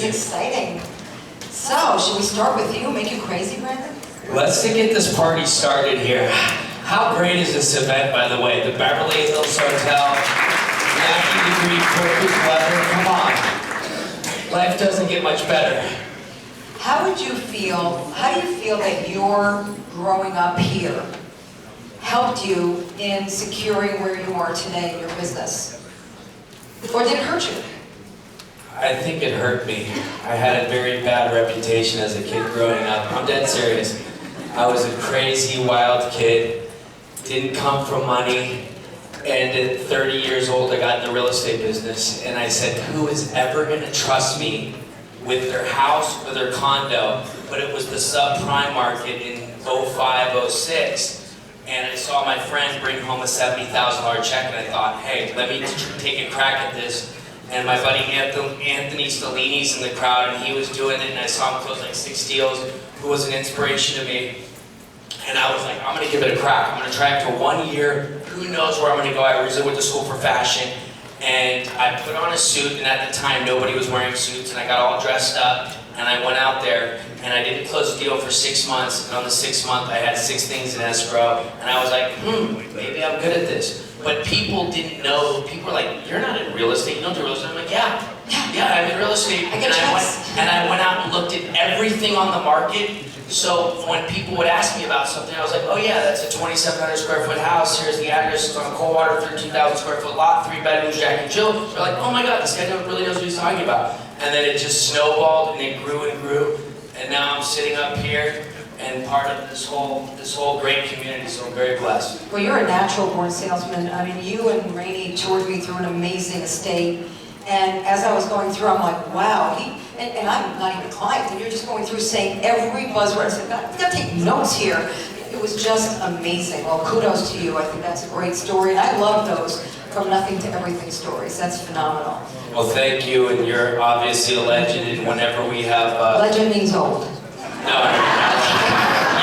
exciting. So, should we start with you? Make you crazy, Brandon? Let's get this party started here. How great is this event, by the way? The Beverly Hills Hotel, 90-degree perfect weather. Come on. Life doesn't get much better. How do you feel that your growing up here helped you in securing where you are today in your business? Or did it hurt you? I think it hurt me. I had a very bad reputation as a kid growing up. I'm dead serious. I was a crazy, wild kid, didn't come from money, and at 30 years old I got in the real estate business, and I said, who is ever going to trust me with their house or their condo? But it was the subprime market in 05, 06, and I saw my friend bring home a $70,000 check, and I thought, hey, let me take a crack at this. And my buddy Anthony Stellini's in the crowd, and he was doing it, and I saw him close like 6 deals, who was an inspiration to me. And I was like, I'm gonna give it a crack. I'm gonna try it for 1 year. Who knows where I'm gonna go? I originally went to school for fashion, and I put on a suit, and at the time, nobody was wearing suits, and I got all dressed up, and I went out there, and I didn't close the deal for 6 months, and on the 6th month, I had 6 things in escrow, and I was like, maybe I'm good at this. But people didn't know. People were like, you're not in real estate, you don't do real estate. I'm like, yeah, I'm in real estate. And I went out and looked at everything on the market. So when people would ask me about something, I was like, oh yeah, that's a 2,700 square foot house. Here's the address. It's on Coldwater, 13,000 square foot lot, 3 bedrooms, Jack and Jill. They're like, oh my God, this guy really knows what he's talking about. And then it just snowballed, and it grew and grew. And now I'm sitting up here and part of this whole great community, so I'm very blessed. Well, you're a natural born salesman. I mean, you and Rainey toured me through an amazing estate, and as I was going through, I'm like, wow, and I'm not even a client, and you're just going through saying every buzzword. I said, God, I've got to take notes here. It was just amazing. Well, kudos to you. I think that's a great story, and I love those from nothing to everything stories. That's phenomenal. Well, thank you, and you're obviously a legend, and whenever we have... Legend means old. No,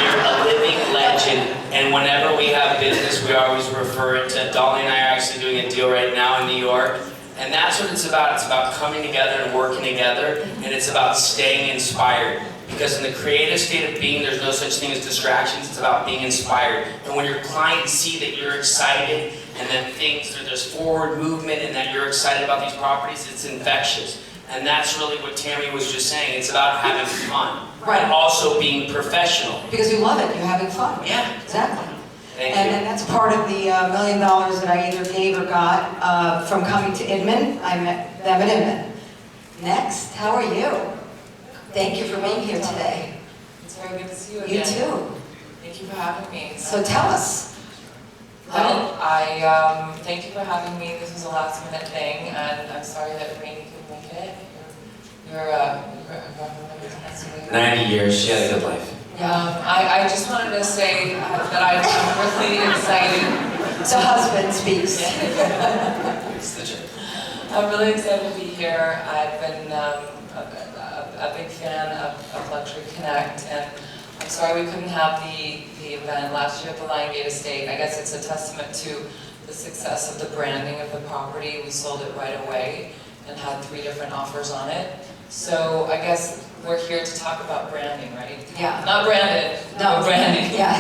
you're a living legend, and whenever we have business, we always refer it to... Dolly and I are actually doing a deal right now in New York, and that's what it's about. It's about coming together and working together, and it's about staying inspired. Because in the creative state of being, there's no such thing as distractions. It's about being inspired. And when your clients see that you're excited, and that there's forward movement, and that you're excited about these properties, it's infectious. And that's really what Tammy was just saying. It's about having fun. Right. And also being professional. Because you love it. You're having fun. Yeah. Exactly. Thank you. And that's part of the $1 million that I either gave or got from coming to Inman. I met them at Inman. Next, how are you? Thank you for being here today. It's very good to see you again. You too. Thank you for having me. So tell us. Well, I thank you for having me. This was a last minute thing, and I'm sorry that Rainey couldn't make it. You're 90 years, she had a good life. I just wanted to say that I'm really excited. The husband speaks. It's the truth. I'm really excited to be here. I've been a big fan of Luxury Connect, and I'm sorry we couldn't have the event last year at the Lion Gate Estate. I guess it's a testament to the success of the branding of the property. We sold it right away and had 3 different offers on it. So I guess we're here to talk about branding, right? Yeah. Not branded, no, branding. Yeah.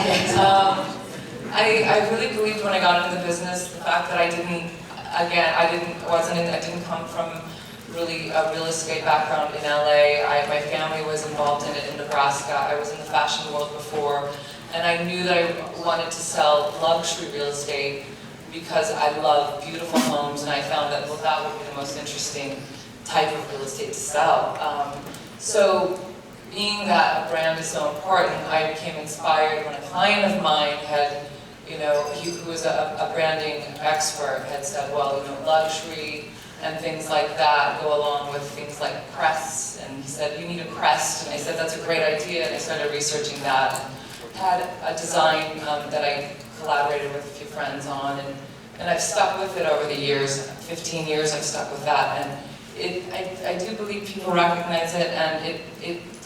I really believed when I got into the business, the fact that I didn't come from really a real estate background in LA. My family was involved in it in Nebraska. I was in the fashion world before, and I knew that I wanted to sell luxury real estate because I love beautiful homes, and I found that, well, that would be the most interesting type of real estate to sell. So being that a brand is so important, I became inspired when a client of mine had, who was a branding expert, had said, well, luxury and things like that go along with things like crests, and he said, you need a crest, and I said, that's a great idea, and I started researching that, and had a design that I collaborated with a few friends on, and I've stuck with it over the years. 15 years I've stuck with that, and I do believe people recognize it, and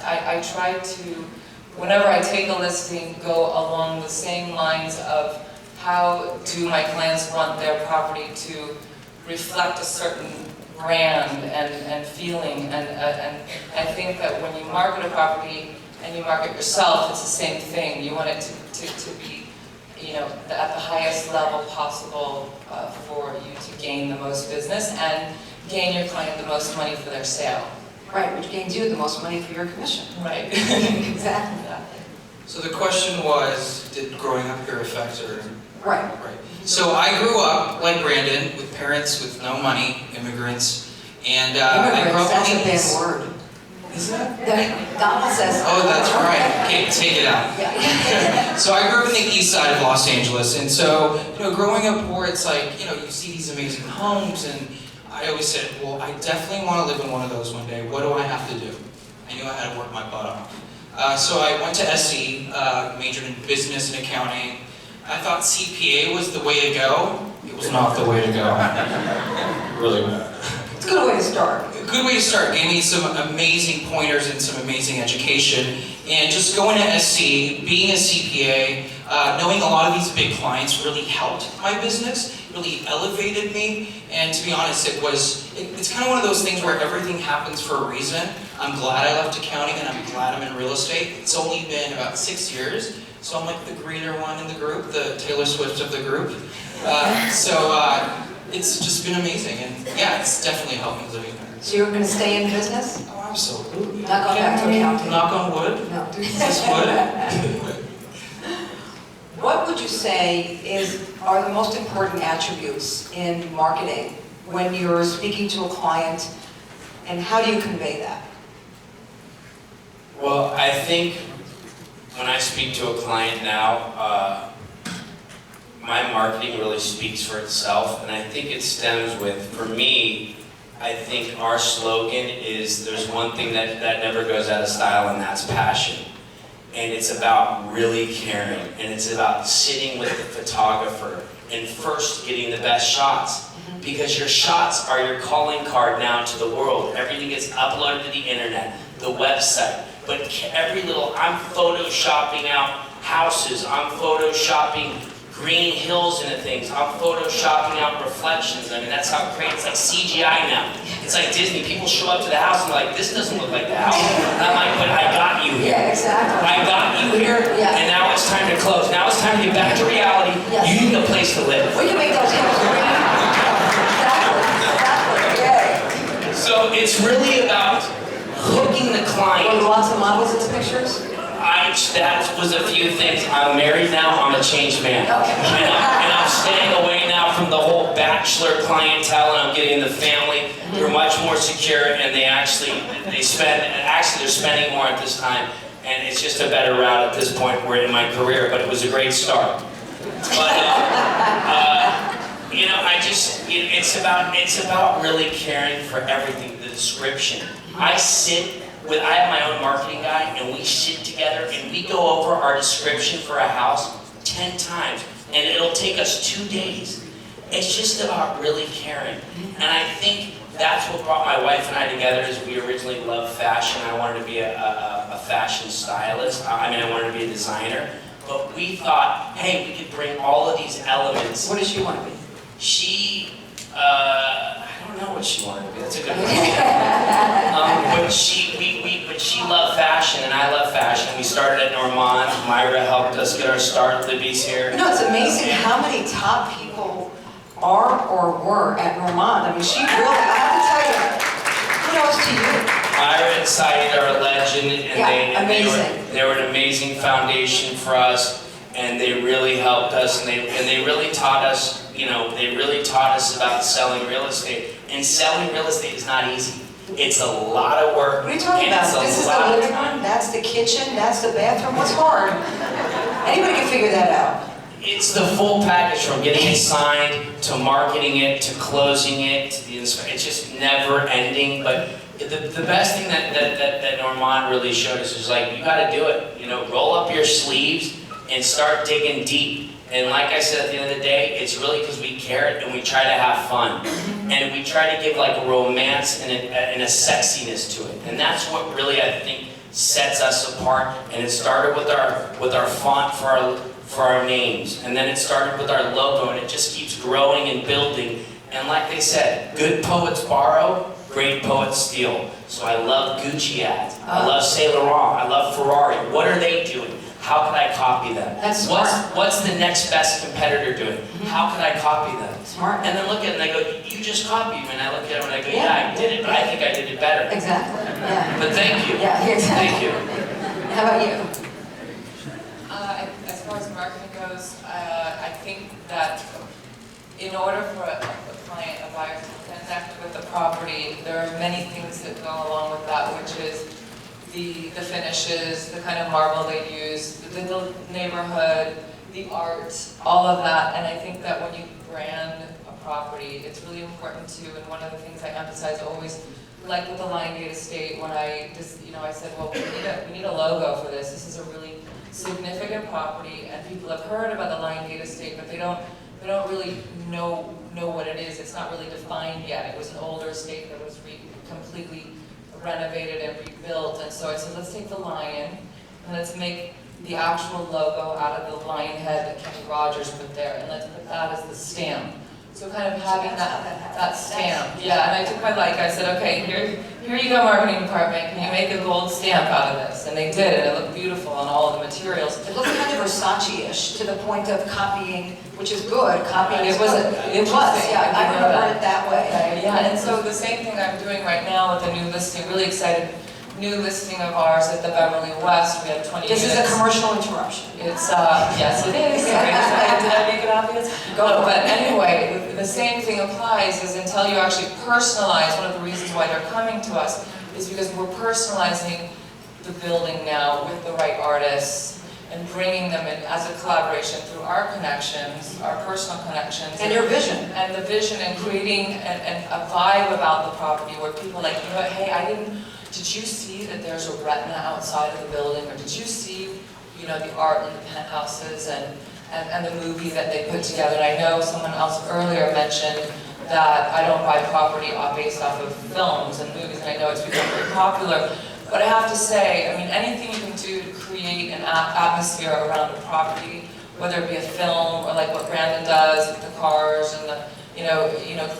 I try to, whenever I take a listing, go along the same lines of how do my clients want their property to reflect a certain brand and feeling, and I think that when you market a property and you market yourself, it's the same thing. You want it to be, you know, at the highest level possible for you to gain the most business and gain your client the most money for their sale. Right, which gains you the most money for your commission. Right. Exactly. So the question was, did growing up here affect her? Right. Right. So I grew up, like Brandon, with parents with no money, immigrants, and I grew up That's on a the bad east. word. Is that? Donald says. Oh, that's right. Okay, take it out. Yeah. So I grew up in the east side of Los Angeles, and so, you know, growing up poor, it's like, you know, you see these amazing homes, and I always said, well, I definitely want to live in one of those one day. What do I have to do? I knew I had to work my butt off. So I went to SC, majored in business and accounting. I thought CPA was the way to go. It was not the way to go. Really bad. It's a good way to start. A good way to start. Gave me some amazing pointers and some amazing education. And just going to SC, being a CPA, knowing a lot of these big clients really helped my business, really elevated me. And to be honest, it's kind of one of those things where everything happens for a reason. I'm glad I left accounting and I'm glad I'm in real estate. It's only been about 6 years. So I'm like the greener one in the group, the Taylor Swift of the group. It's just been amazing, and yeah, it's definitely helped me living there. So you're going to stay in business? Oh, absolutely. Not going back to accounting? Knock on wood. No. Is this wood? What would you say are the most important attributes in marketing when you're speaking to a client, and how do you convey that? Well, I think when I speak to a client now, my marketing really speaks for itself, and I think it stems with, for me, I think our slogan is, there's one thing that never goes out of style, and that's passion. And it's about really caring, and it's about sitting with the photographer and first getting the best shots. Because your shots are your calling card now to the world. Everything gets uploaded to the internet, the website. But every little, I'm photoshopping out houses, I'm photoshopping green hills into things, I'm photoshopping out reflections. I mean, that's how great, it's like CGI now. It's like Disney, people show up to the house and they're like, this doesn't look like the house. And I'm like, but I got you here. Yeah, exactly. I got you here, Yeah. and now it's time to close. Now it's time to get back to reality. Yes. You need a place to live. We can make those hills green. Exactly. Yay. So it's really about hooking the Were client. there lots of models in the pictures? That was a few things. I'm married now, I'm a changed man. Okay. And I'm staying away now from the whole bachelor clientele, and I'm getting the family. They're much more secure, and they're spending more at this time, and it's just a better route at this point in my career, but it was a great start. But, you know, it's about really caring for everything, the description. I have my own marketing guy, and we sit together and we go over our description for a house 10 times, and it'll take us 2 days. It's just about really caring. And I think that's what brought my wife and I together, is we originally loved fashion. I wanted to be a fashion stylist. I wanted to be a designer. But we thought, hey, we could bring all of these elements. What does she want to be? I don't know what she wanted to be. That's a good question. But she loved fashion, and I love fashion. We started at Normand. Myra helped us get our start. Libby's here. You know, it's amazing how many top people are or were at Normand. I mean, she really, I have to tell you, kudos to you. Myra and Saeed are a legend, and amazing. they were an amazing foundation for us, and they really helped us, and they really taught us, you know, they really taught us about selling real estate. And selling real estate is not easy. It's a lot of work. What are you talking about? This is the living room, that's the kitchen, that's the bathroom. What's hard? Anybody can figure that out. It's the full package, from getting it signed, to marketing it, to closing it, to the inspection. It's just never ending. But the best thing that Normand really showed us is, like, you got to do it. You know, roll up your sleeves and start digging deep. And like I said, at the end of the day, it's really because we care and we try to have fun. And we try to give, like, a romance and a sexiness to it. And that's what really, I think, sets us apart. And it started with our font for our names. And then it started with our logo, and it just keeps growing and building. And like they said, good poets borrow, great poets steal. So I love Gucci ads, I love Saint Laurent, I love Ferrari. What are they doing? How can I copy them? That's smart. What's the next best competitor doing? How can I copy them? Smart. And then look at it and they go, you just copied me. And I look at them and I go, yeah, I did it, but I think I did it better. Exactly, yeah. But thank you. Yeah, exactly. Thank you. How about you? As far as marketing goes, I think that in order for a client, a buyer, to connect with the property, there are many things that go along with that, which is the finishes, the kind of marble they use, the neighborhood, the art, all of that. And I think that when you brand a property, it's really important to, and one of the things I emphasize always, like with the Lion Gate Estate, when I said, well, we need a logo for this. This is a really significant property, and people have heard about the Lion Gate Estate, but they don't really know what it is. It's not really defined yet. It was an older estate that was completely renovated and rebuilt, and so I said, let's take the lion and let's make the actual logo out of the lion head that Kenny Rogers put there, and let's put that as the stamp. So kind of having that stamp. Yeah, and I took my I said, okay, here you go, marketing department, can you make a gold stamp out of this? And they did, and it looked beautiful on all of the materials. It looked kind of Versace-ish to the point of copying, which is good, copying. It was, yeah, I remember it that way. Okay, yeah, and so the same thing I'm doing right now with a new listing, really excited, new listing of ours at the Beverly West. We have 20 This units. is a commercial interruption. It's, yes it is. Did I make it obvious? No, but anyway, the same thing applies is until you actually personalize, one of the reasons why they're coming to us is because we're personalizing the building now with the right artists and bringing them in as a collaboration through our connections, our personal connections. And your vision. And the vision, and creating a vibe about the property where people are like, you know what, hey, did you see that there's a retina outside of the building? Or did you see, the art in the penthouses and the movie that they put together? And I know someone else earlier mentioned that I don't buy property based off of films and movies, and I know it's become very popular. But I have to say, anything you can do to create an atmosphere around a property, whether it be a film or like what Brandon does with the cars and the,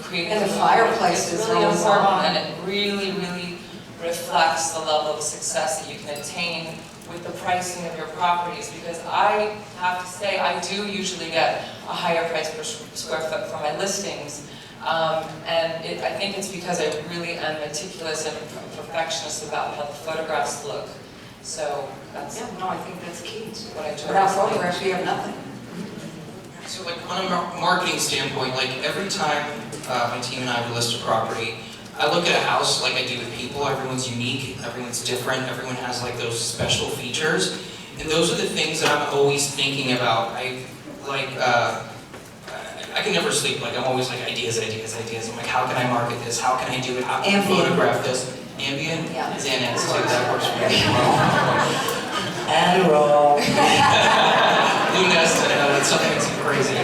creating And the fireplaces it's really always important, on. and it really, really reflects the level of success that you can attain with the pricing of your properties, because I have to say I do usually get a higher price per square foot for my listings, and I think it's because I really am meticulous and perfectionist about how the photographs look. So that's I think that's key. what I try Without to say. photographs, we have nothing. So on a marketing standpoint, every time my team and I would list a property, I look at a house like I do with people. Everyone's unique, everyone's different, everyone has those special features. And those are the things that I'm always thinking about. I can never sleep. I'm always ideas. I'm like, how can I market this? How can I do it? How can I photograph this? Ambient? Yeah. Xanax too, that works for me. Adderall. Lunesta, I know that's something that's crazy.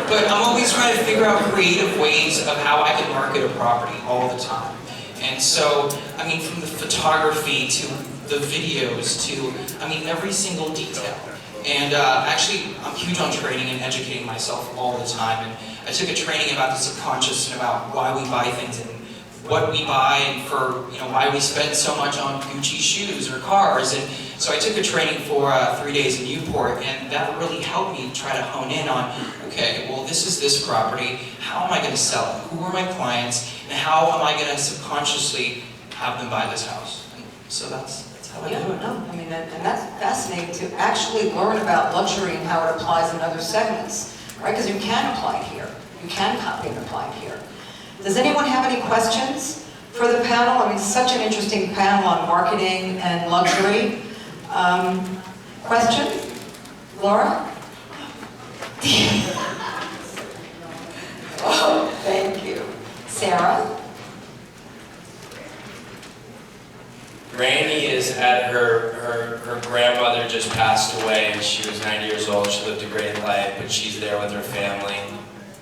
But I'm always trying to figure out creative ways of how I can market a property all the time. And so, from the photography to the videos to, every single detail. And actually, I'm huge on training and educating myself all the time. And I took a training about the subconscious and about why we buy things and what we buy, and for why we spend so much on Gucci shoes or cars. And so I took a training for 3 days in Newport, and that really helped me try to hone in on, okay, well, this is this property. How am I going to sell it? Who are my clients? And how am I going to subconsciously have them buy this house? And so that's how I do it. And that's fascinating to actually learn about luxury and how it applies in other segments, right? Because you can apply it here. You can copy and apply it here. Does anyone have any questions for the panel? Such an interesting panel on marketing and luxury. Question? Laura? Oh, thank you. Sarah? Rainey is at her grandmother just passed away, and she was 90 years old. She lived a great life, but she's there with her family.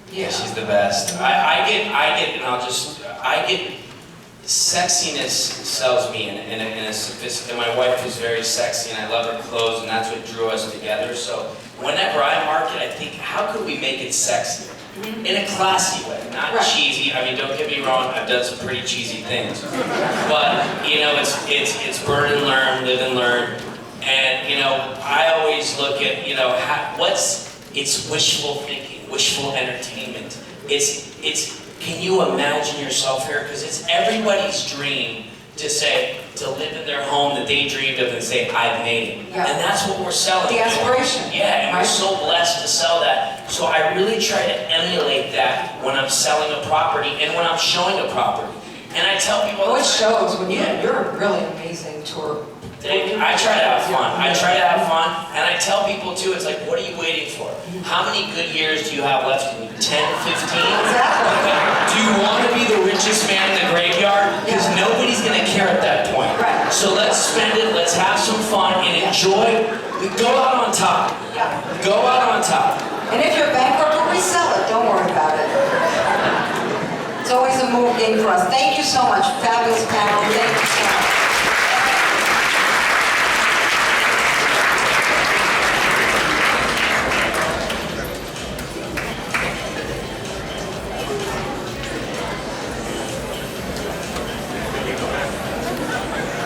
Yeah, she's the best. I get sexiness sells me in a sophisticated. My wife is very sexy, and I love her clothes, and that's what drew us together. So whenever I market, I think, how could we make it sexy in a classy way? not Right. cheesy. I mean, don't get me wrong, I've done some pretty cheesy things. But, you know, it's burn and learn, live and learn. And, you know, I always look at, you know, it's wishful thinking, wishful entertainment. Can you imagine yourself here? Because it's everybody's dream to live in their home that they dreamed of and say, I've made it. Yeah. And that's what we're selling. The aspiration. Yeah, and we're Right. so blessed to sell that. So I really try to emulate that when I'm selling a property and when I'm showing a property. And I tell people, Well, it shows when you're a really amazing tour. I try to have fun. I try to have fun, and I tell people too, it's like, what are you waiting for? How many good years do you have left in you? 10, 15? Exactly. Do you want to be the richest man in the graveyard? Because nobody's going to care at that point. Right. So let's spend it, let's have some fun, and enjoy. Go out on top. Yeah. Go out on top. And if you're bankrupt, we'll resell it. Don't worry about it. It's always a move game for us. Thank you so much. Fabulous panel.